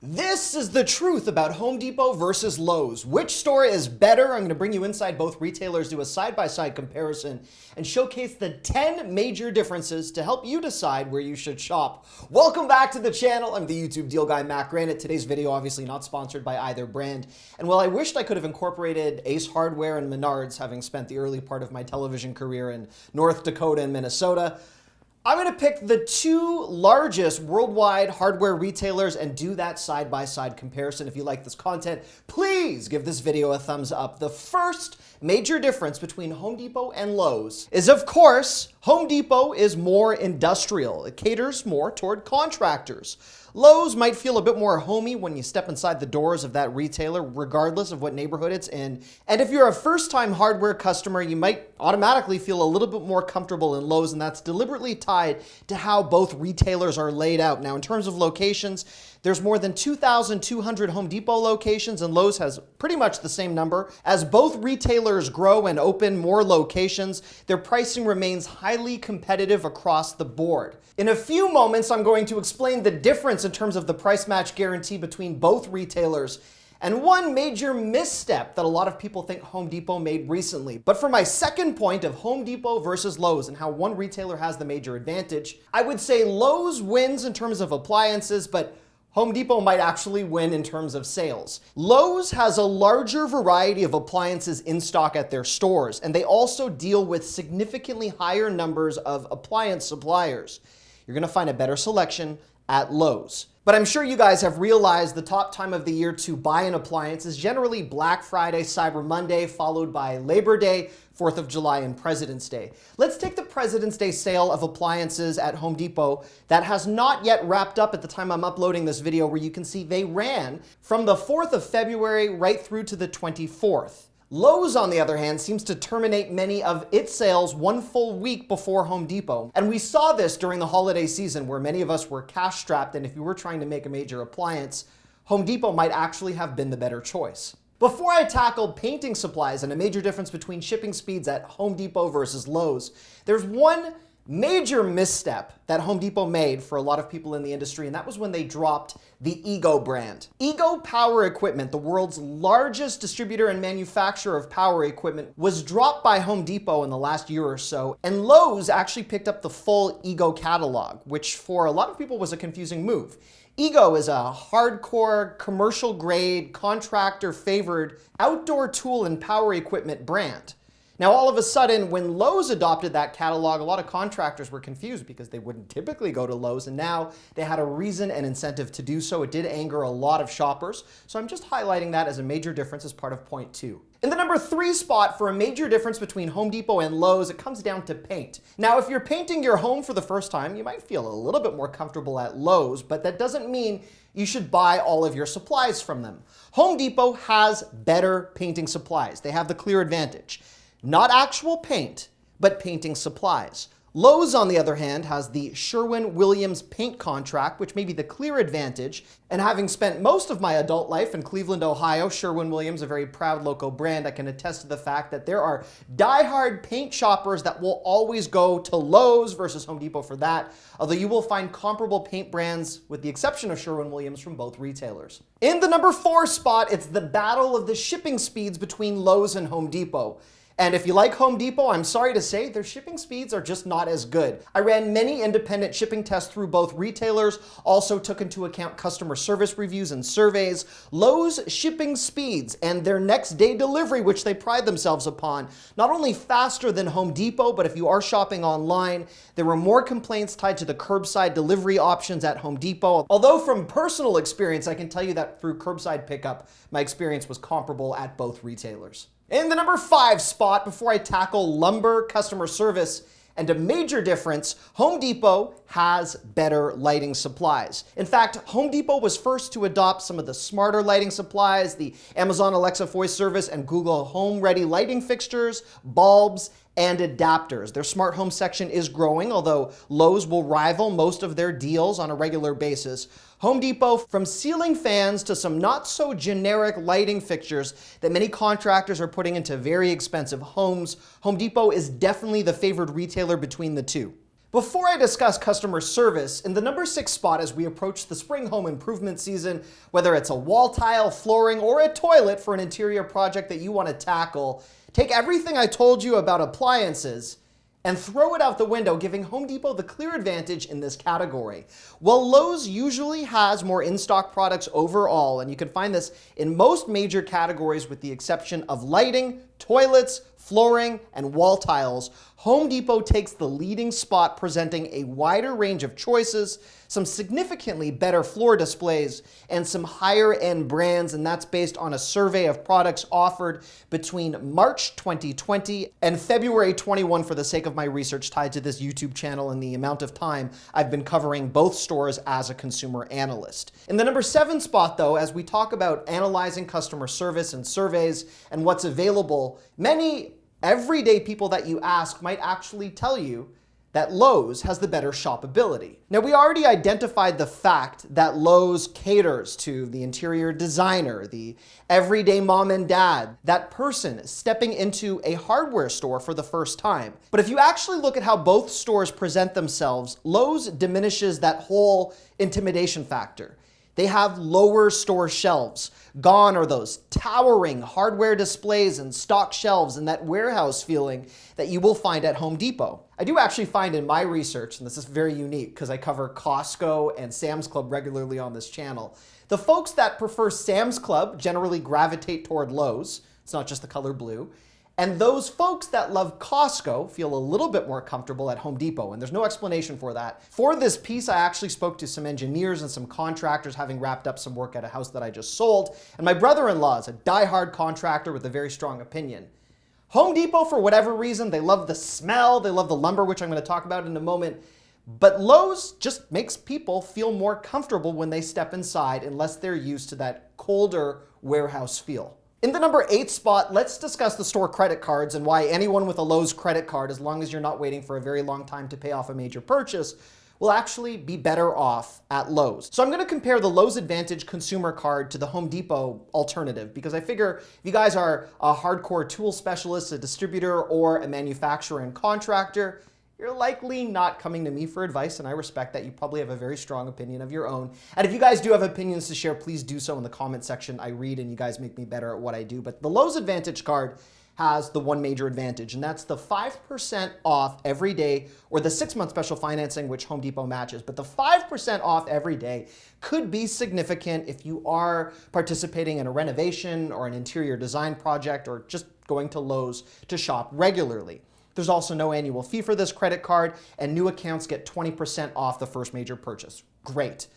This is the truth about Home Depot versus Lowe's. Which store is better? I'm going to bring you inside both retailers, do a side-by-side comparison, and showcase the 10 major differences to help you decide where you should shop. Welcome back to the channel. I'm the YouTube deal guy, Matt. Granted, today's video obviously not sponsored by either brand. And while I wished I could have incorporated Ace Hardware and Menards, having spent the early part of my television career in North Dakota and Minnesota, I'm going to pick the two largest worldwide hardware retailers and do that side-by-side comparison. If you like this content, please give this video a thumbs up. The first major difference between Home Depot and Lowe's is, of course, Home Depot is more industrial. It caters more toward contractors. Lowe's might feel a bit more homey when you step inside the doors of that retailer, regardless of what neighborhood it's in. And if you're a first-time hardware customer, you might automatically feel a little bit more comfortable in Lowe's, and that's deliberately tied to how both retailers are laid out. Now, in terms of locations, there's more than 2,200 Home Depot locations, and Lowe's has pretty much the same number. As both retailers grow and open more locations, their pricing remains highly competitive across the board. In a few moments, I'm going to explain the difference in terms of the price match guarantee between both retailers and one major misstep that a lot of people think Home Depot made recently. But for my second point of Home Depot versus Lowe's and how one retailer has the major advantage, I would say Lowe's wins in terms of appliances, but Home Depot might actually win in terms of sales. Lowe's has a larger variety of appliances in stock at their stores, and they also deal with significantly higher numbers of appliance suppliers. You're gonna find a better selection at Lowe's. But I'm sure you guys have realized the top time of the year to buy an appliance is generally Black Friday, Cyber Monday, followed by Labor Day, 4th of July, and President's Day. Let's take the President's Day sale of appliances at Home Depot that has not yet wrapped up at the time I'm uploading this video, where you can see they ran from the 4th of February right through to the 24th. Lowe's, on the other hand, seems to terminate many of its sales one full week before Home Depot. And we saw this during the holiday season, where many of us were cash strapped, and if you were trying to make a major appliance, Home Depot might actually have been the better choice. Before I tackle painting supplies and a major difference between shipping speeds at Home Depot versus Lowe's, there's one major misstep that Home Depot made for a lot of people in the industry, and that was when they dropped the Ego brand. Ego Power Equipment, the world's largest distributor and manufacturer of power equipment, was dropped by Home Depot in the last year or so, and Lowe's actually picked up the full Ego catalog, which for a lot of people was a confusing move. Ego is a hardcore, commercial-grade, contractor-favored outdoor tool and power equipment brand. Now, all of a sudden, when Lowe's adopted that catalog, a lot of contractors were confused because they wouldn't typically go to Lowe's, and now they had a reason and incentive to do so. It did anger a lot of shoppers, so I'm just highlighting that as a major difference as part of point 2. In the number 3 spot for a major difference between Home Depot and Lowe's, it comes down to paint. Now, if you're painting your home for the first time, you might feel a little bit more comfortable at Lowe's, but that doesn't mean you should buy all of your supplies from them. Home Depot has better painting supplies. They have the clear advantage. Not actual paint, but painting supplies. Lowe's, on the other hand, has the Sherwin-Williams paint contract, which may be the clear advantage. And having spent most of my adult life in Cleveland, Ohio, Sherwin-Williams, a very proud local brand, I can attest to the fact that there are die-hard paint shoppers that will always go to Lowe's versus Home Depot for that, although you will find comparable paint brands, with the exception of Sherwin-Williams, from both retailers. In the number 4 spot, it's the battle of the shipping speeds between Lowe's and Home Depot. And if you like Home Depot, I'm sorry to say their shipping speeds are just not as good. I ran many independent shipping tests through both retailers, also took into account customer service reviews and surveys. Lowe's shipping speeds and their next day delivery, which they pride themselves upon, not only faster than Home Depot, but if you are shopping online, there were more complaints tied to the curbside delivery options at Home Depot. Although from personal experience, I can tell you that through curbside pickup, my experience was comparable at both retailers. In the number 5 spot, before I tackle lumber, customer service, and a major difference, Home Depot has better lighting supplies. In fact, Home Depot was first to adopt some of the smarter lighting supplies, the Amazon Alexa voice service and Google Home Ready lighting fixtures, bulbs, and adapters. Their smart home section is growing, although Lowe's will rival most of their deals on a regular basis. Home Depot, from ceiling fans to some not so generic lighting fixtures that many contractors are putting into very expensive homes, Home Depot is definitely the favored retailer between the two. Before I discuss customer service, in the number 6 spot as we approach the spring home improvement season, whether it's a wall tile, flooring, or a toilet for an interior project that you want to tackle, take everything I told you about appliances and throw it out the window, giving Home Depot the clear advantage in this category. While Lowe's usually has more in-stock products overall, and you can find this in most major categories with the exception of lighting, toilets, flooring, and wall tiles, Home Depot takes the leading spot, presenting a wider range of choices, some significantly better floor displays, and some higher-end brands, and that's based on a survey of products offered between March 2020 and February 21 for the sake of my research tied to this YouTube channel and the amount of time I've been covering both stores as a consumer analyst. In the number 7 spot, though, as we talk about analyzing customer service and surveys and what's available, many everyday people that you ask might actually tell you that Lowe's has the better shoppability. Now, we already identified the fact that Lowe's caters to the interior designer, the everyday mom and dad, that person stepping into a hardware store for the first time. But if you actually look at how both stores present themselves, Lowe's diminishes that whole intimidation factor. They have lower store shelves. Gone are those towering hardware displays and stock shelves and that warehouse feeling that you will find at Home Depot. I do actually find in my research, and this is very unique because I cover Costco and Sam's Club regularly on this channel, the folks that prefer Sam's Club generally gravitate toward Lowe's. It's not just the color blue. And those folks that love Costco feel a little bit more comfortable at Home Depot, and there's no explanation for that. For this piece, I actually spoke to some engineers and some contractors having wrapped up some work at a house that I just sold, and my brother-in-law is a die-hard contractor with a very strong opinion. Home Depot, for whatever reason, they love the smell, they love the lumber, which I'm going to talk about in a moment, but Lowe's just makes people feel more comfortable when they step inside unless they're used to that colder warehouse feel. In the number 8 spot, let's discuss the store credit cards and why anyone with a Lowe's credit card, as long as you're not waiting for a very long time to pay off a major purchase, will actually be better off at Lowe's. So I'm going to compare the Lowe's Advantage consumer card to the Home Depot alternative because I figure if you guys are a hardcore tool specialist, a distributor, or a manufacturer and contractor, you're likely not coming to me for advice, and I respect that. You probably have a very strong opinion of your own. And if you guys do have opinions to share, please do so in the comment section. I read and you guys make me better at what I do. But the Lowe's Advantage card has the one major advantage, and that's the 5% off every day, or the 6-month special financing, which Home Depot matches. But the 5% off every day could be significant if you are participating in a renovation or an interior design project, or just going to Lowe's to shop regularly. There's also no annual fee for this credit card, and new accounts get 20% off the first major purchase. Great.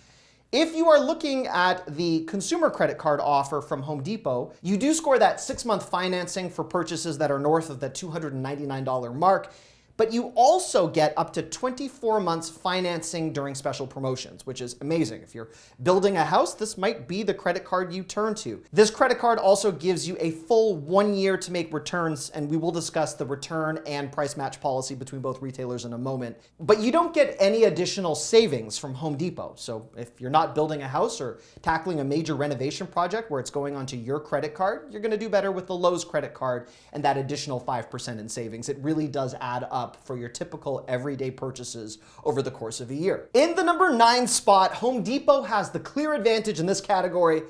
If you are looking at the consumer credit card offer from Home Depot, you do score that 6-month financing for purchases that are north of the $299 mark, but you also get up to 24 months financing during special promotions, which is amazing. If you're building a house, this might be the credit card you turn to. This credit card also gives you a full 1 year to make returns, and we will discuss the return and price match policy between both retailers in a moment. But you don't get any additional savings from Home Depot. So if you're not building a house or tackling a major renovation project where it's going onto your credit card, you're gonna do better with the Lowe's credit card and that additional 5% in savings. It really does add up for your typical everyday purchases over the course of a year. In the number 9 spot, Home Depot has the clear advantage in this category,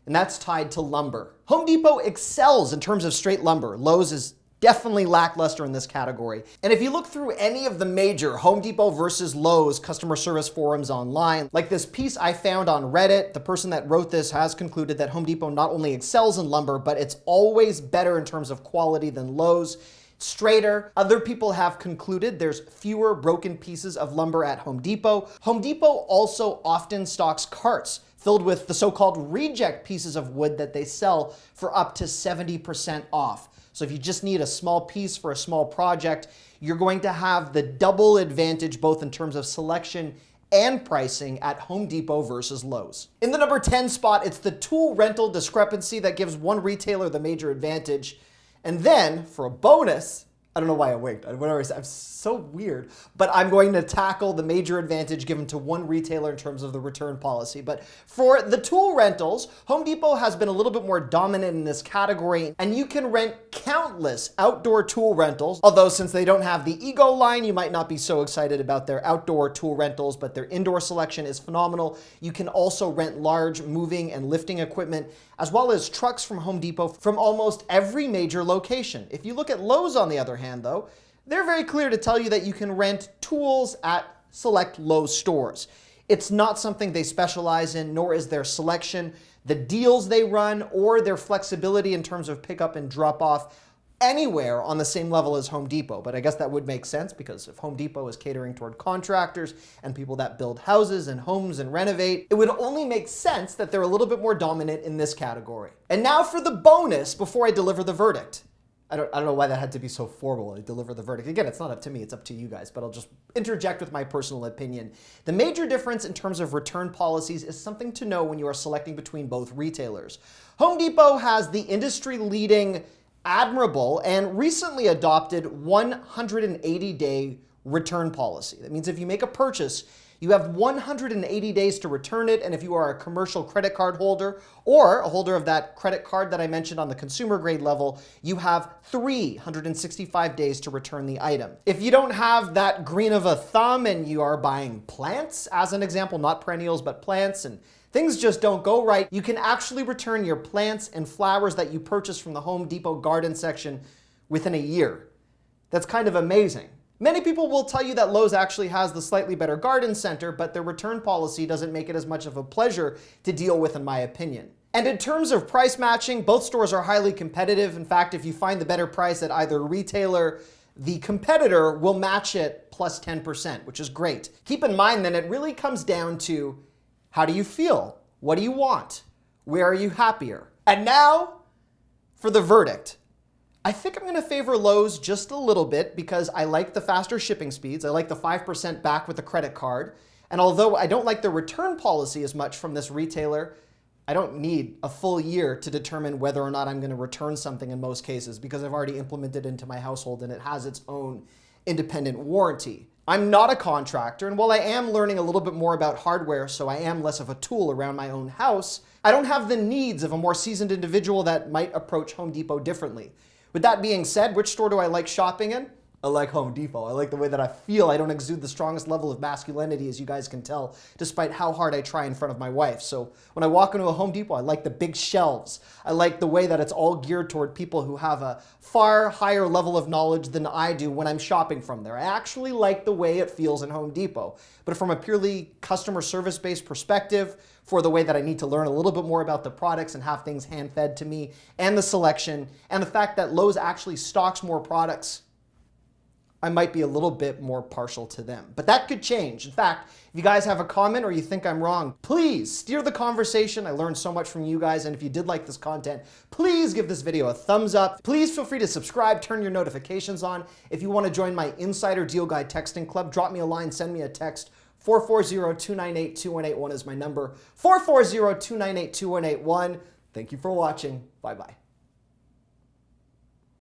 and that's tied to lumber. Home Depot excels in terms of straight lumber. Lowe's is definitely lackluster in this category. And if you look through any of the major Home Depot versus Lowe's customer service forums online, like this piece I found on Reddit, the person that wrote this has concluded that Home Depot not only excels in lumber, but it's always better in terms of quality than Lowe's. Straighter. Other people have concluded there's fewer broken pieces of lumber at Home Depot. Home Depot also often stocks carts filled with the so-called reject pieces of wood that they sell for up to 70% off. So if you just need a small piece for a small project, you're going to have the double advantage both in terms of selection and pricing at Home Depot versus Lowe's. In the number 10 spot, it's the tool rental discrepancy that gives one retailer the major advantage. And then, for a bonus, I don't know why I winked. Whatever I said, I'm so weird. But I'm going to tackle the major advantage given to one retailer in terms of the return policy. But for the tool rentals, Home Depot has been a little bit more dominant in this category, and you can rent countless outdoor tool rentals. Although since they don't have the Ego line, you might not be so excited about their outdoor tool rentals, but their indoor selection is phenomenal. You can also rent large moving and lifting equipment, as well as trucks from Home Depot from almost every major location. If you look at Lowe's, on the other hand, though, they're very clear to tell you that you can rent tools at select Lowe's stores. It's not something they specialize in, nor is their selection, the deals they run, or their flexibility in terms of pickup and drop off anywhere on the same level as Home Depot. But I guess that would make sense, because if Home Depot is catering toward contractors and people that build houses and homes and renovate, it would only make sense that they're a little bit more dominant in this category. And now for the bonus before I deliver the verdict. I don't know why that had to be so formal. I deliver the verdict. Again, it's not up to me, it's up to you guys, but I'll just interject with my personal opinion. The major difference in terms of return policies is something to know when you are selecting between both retailers. Home Depot has the industry-leading, admirable, and recently adopted 180-day return policy. That means if you make a purchase, you have 180 days to return it, and if you are a commercial credit card holder or a holder of that credit card that I mentioned on the consumer grade level, you have 365 days to return the item. If you don't have that green of a thumb and you are buying plants, as an example, not perennials, but plants, and things just don't go right, you can actually return your plants and flowers that you purchased from the Home Depot garden section within a year. That's kind of amazing. Many people will tell you that Lowe's actually has the slightly better garden center, but their return policy doesn't make it as much of a pleasure to deal with, in my opinion. And in terms of price matching, both stores are highly competitive. In fact, if you find the better price at either retailer, the competitor will match it plus 10%, which is great. Keep in mind then, it really comes down to, how do you feel? What do you want? Where are you happier? And now for the verdict. I think I'm gonna favor Lowe's just a little bit because I like the faster shipping speeds. I like the 5% back with a credit card. And although I don't like the return policy as much from this retailer, I don't need a full year to determine whether or not I'm gonna return something in most cases, because I've already implemented it into my household and it has its own independent warranty. I'm not a contractor, and while I am learning a little bit more about hardware, so I am less of a tool around my own house, I don't have the needs of a more seasoned individual that might approach Home Depot differently. With that being said, which store do I like shopping in? I like Home Depot. I like the way that I feel. I don't exude the strongest level of masculinity, as you guys can tell, despite how hard I try in front of my wife. So when I walk into a Home Depot, I like the big shelves. I like the way that it's all geared toward people who have a far higher level of knowledge than I do when I'm shopping from there. I actually like the way it feels in Home Depot. But from a purely customer service-based perspective, for the way that I need to learn a little bit more about the products and have things hand-fed to me, and the selection, and the fact that Lowe's actually stocks more products, I might be a little bit more partial to them. But that could change. In fact, if you guys have a comment or you think I'm wrong, please steer the conversation. I learned so much from you guys, and if you did like this content, please give this video a thumbs up. Please feel free to subscribe, turn your notifications on. If you want to join my Insider Deal Guide texting club, drop me a line, send me a text. 440-298-2181 is my number. 440-298-2181. Thank you for watching. Bye-bye.